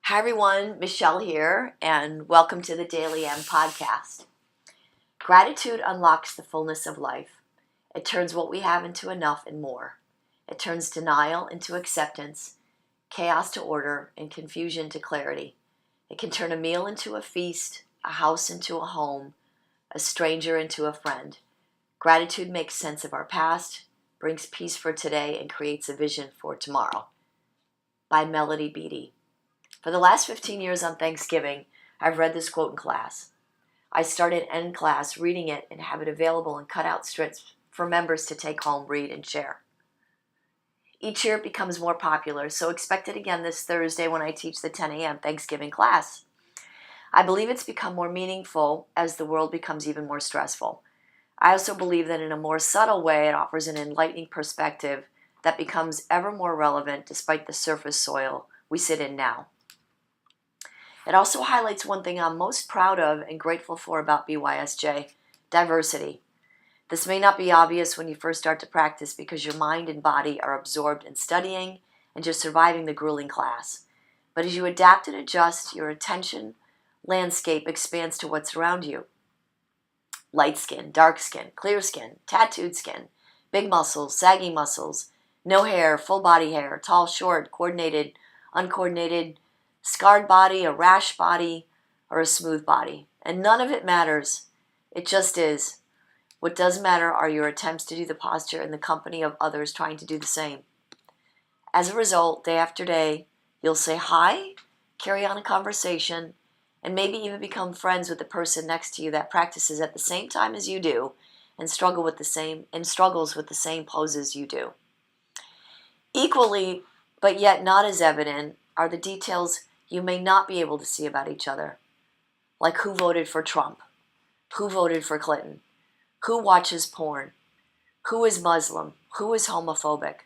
Hi everyone, Michelle here, and welcome to the Daily M podcast. Gratitude unlocks the fullness of life. It turns what we have into enough and more. It turns denial into acceptance, chaos to order, and confusion to clarity. It can turn a meal into a feast, a house into a home, a stranger into a friend. Gratitude makes sense of our past, brings peace for today, and creates a vision for tomorrow. By Beattie. For the last 15 years on Thanksgiving, I've read this quote in class. I started in class reading it and have it available in cutout strips for members to take home, read, and share. Each year it becomes more popular, so expect it again this Thursday when I teach the 10 a.m. Thanksgiving class. I believe it's become more meaningful as the world becomes even more stressful. I also believe that in a more subtle way it offers an enlightening perspective that becomes ever more relevant despite the surface soil we sit in now. It also highlights one thing I'm most proud of and grateful for about BYSJ, diversity. This may not be obvious when you first start to practice because your mind and body are absorbed in studying and just surviving the grueling class. But as you adapt and adjust, your attention landscape expands to what's around you. Light skin, dark skin, clear skin, tattooed skin, big muscles, saggy muscles, no hair, full body hair, tall, short, coordinated, uncoordinated, scarred body, a rash body, or a smooth body. And none of it matters. It just is. What does matter are your attempts to do the posture in the company of others trying to do the same. As a result, day after day, you'll say hi, carry on a conversation, and maybe even become friends with the person next to you that practices at the same time as you do and struggles with the same poses you do. Equally, but yet not as evident, are the details you may not be able to see about each other, like who voted for Trump, who voted for Clinton, who watches porn, who is Muslim, who is homophobic,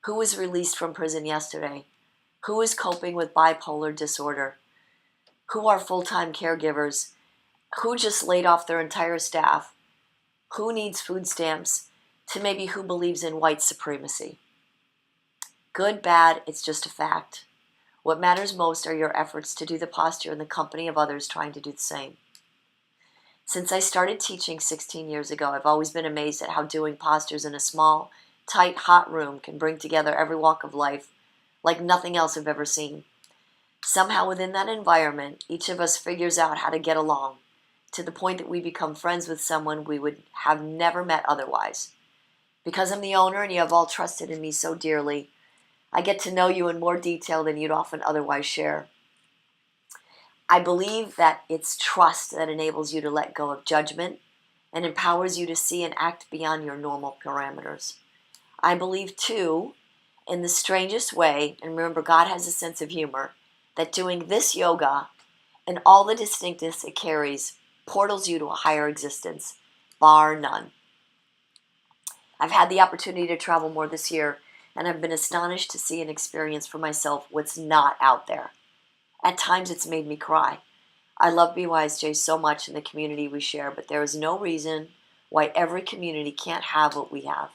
who was released from prison yesterday, who is coping with bipolar disorder, who are full-time caregivers, who just laid off their entire staff, who needs food stamps, to maybe who believes in white supremacy. Good, bad, it's just a fact. What matters most are your efforts to do the posture in the company of others trying to do the same. Since I started teaching 16 years ago, I've always been amazed at how doing postures in a small, tight, hot room can bring together every walk of life like nothing else I've ever seen. Somehow within that environment, each of us figures out how to get along to the point that we become friends with someone we would have never met otherwise. Because I'm the owner and you have all trusted in me so dearly, I get to know you in more detail than you'd often otherwise share. I believe that it's trust that enables you to let go of judgment and empowers you to see and act beyond your normal parameters. I believe, too, in the strangest way, and remember, God has a sense of humor, that doing this yoga and all the distinctness it carries portals you to a higher existence, bar none. I've had the opportunity to travel more this year, and I've been astonished to see and experience for myself what's not out there. At times it's made me cry. I love BYSJ so much in the community we share, but there is no reason why every community can't have what we have.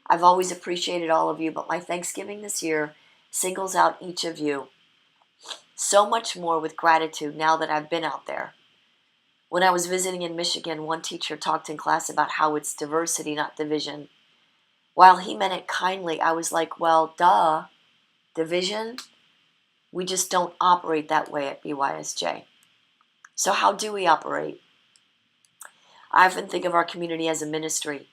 I've always appreciated all of you, but my Thanksgiving this year singles out each of you so much more with gratitude now that I've been out there. When I was visiting in Michigan, one teacher talked in class about how it's diversity, not division. While he meant it kindly, I was like, well, duh, division? We just don't operate that way at BYSJ. So how do we operate? I often think of our community as a ministry.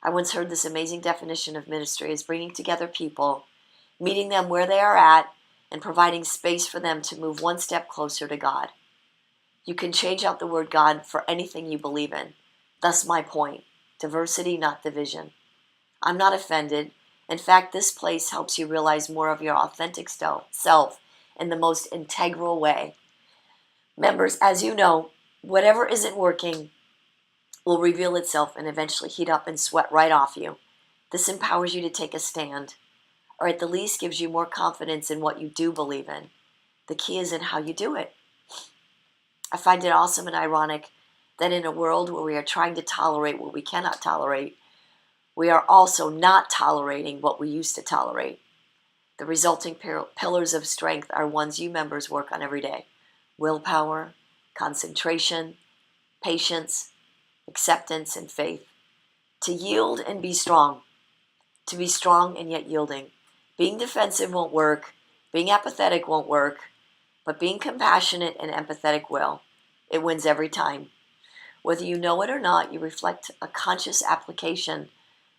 I once heard this amazing definition of ministry as bringing together people, meeting them where they are at, and providing space for them to move one step closer to God. You can change out the word God for anything you believe in. Thus my point, diversity, not division. I'm not offended. In fact, this place helps you realize more of your authentic self in the most integral way. Members, as you know, whatever isn't working will reveal itself and eventually heat up and sweat right off you. This empowers you to take a stand, or at the least gives you more confidence in what you do believe in. The key is in how you do it. I find it awesome and ironic that in a world where we are trying to tolerate what we cannot tolerate, we are also not tolerating what we used to tolerate. The resulting pillars of strength are ones you members work on every day: willpower, concentration, patience, acceptance, and faith. To yield and be strong. To be strong and yet yielding. Being defensive won't work. Being apathetic won't work. But being compassionate and empathetic will. It wins every time. Whether you know it or not, you reflect a conscious application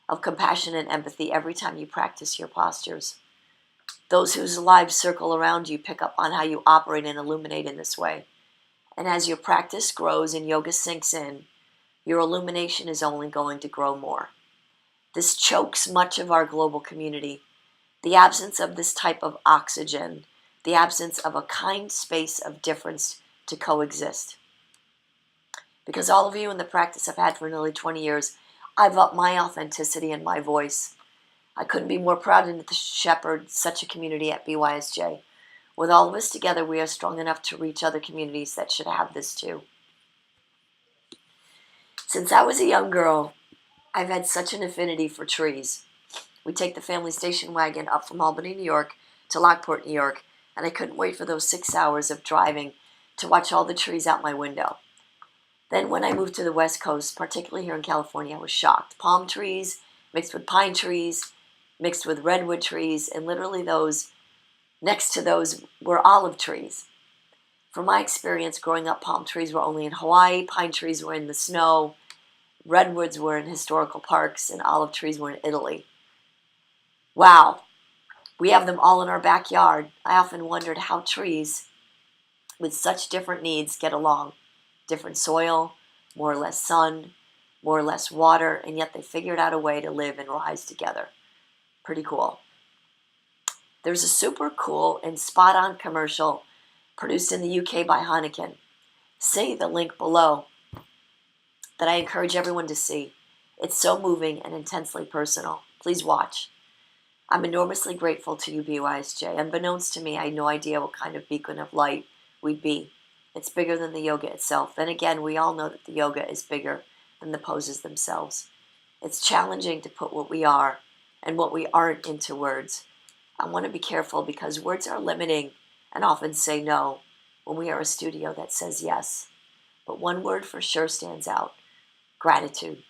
of compassion and empathy every time you practice your postures. Those whose lives circle around you pick up on how you operate and illuminate in this way. And as your practice grows and yoga sinks in, your illumination is only going to grow more. This chokes much of our global community. The absence of this type of oxygen, the absence of a kind space of difference to coexist. Because all of you in the practice I've had for nearly 20 years, I've upped my authenticity and my voice. I couldn't be more proud to shepherd such a community at BYSJ. With all of us together, we are strong enough to reach other communities that should have this too. Since I was a young girl, I've had such an affinity for trees. We take the family station wagon up from Albany, New York to Lockport, New York, and I couldn't wait for those 6 hours of driving to watch all the trees out my window. Then when I moved to the West Coast, particularly here in California, I was shocked. Palm trees mixed with pine trees, mixed with redwood trees, and literally those next to those were olive trees. From my experience growing up, palm trees were only in Hawaii, pine trees were in the snow, redwoods were in historical parks, and olive trees were in Italy. Wow, we have them all in our backyard. I often wondered how trees with such different needs get along. Different soil, more or less sun, more or less water, and yet they figured out a way to live and rise together. Pretty cool. There's a super cool and spot-on commercial produced in the UK by Heineken. See the link below that I encourage everyone to see. It's so moving and intensely personal. Please watch. I'm enormously grateful to you, BYSJ. Unbeknownst to me, I had no idea what kind of beacon of light we'd be. It's bigger than the yoga itself. Then again, we all know that the yoga is bigger than the poses themselves. It's challenging to put what we are and what we aren't into words. I want to be careful because words are limiting and often say no when we are a studio that says yes. But one word for sure stands out: gratitude.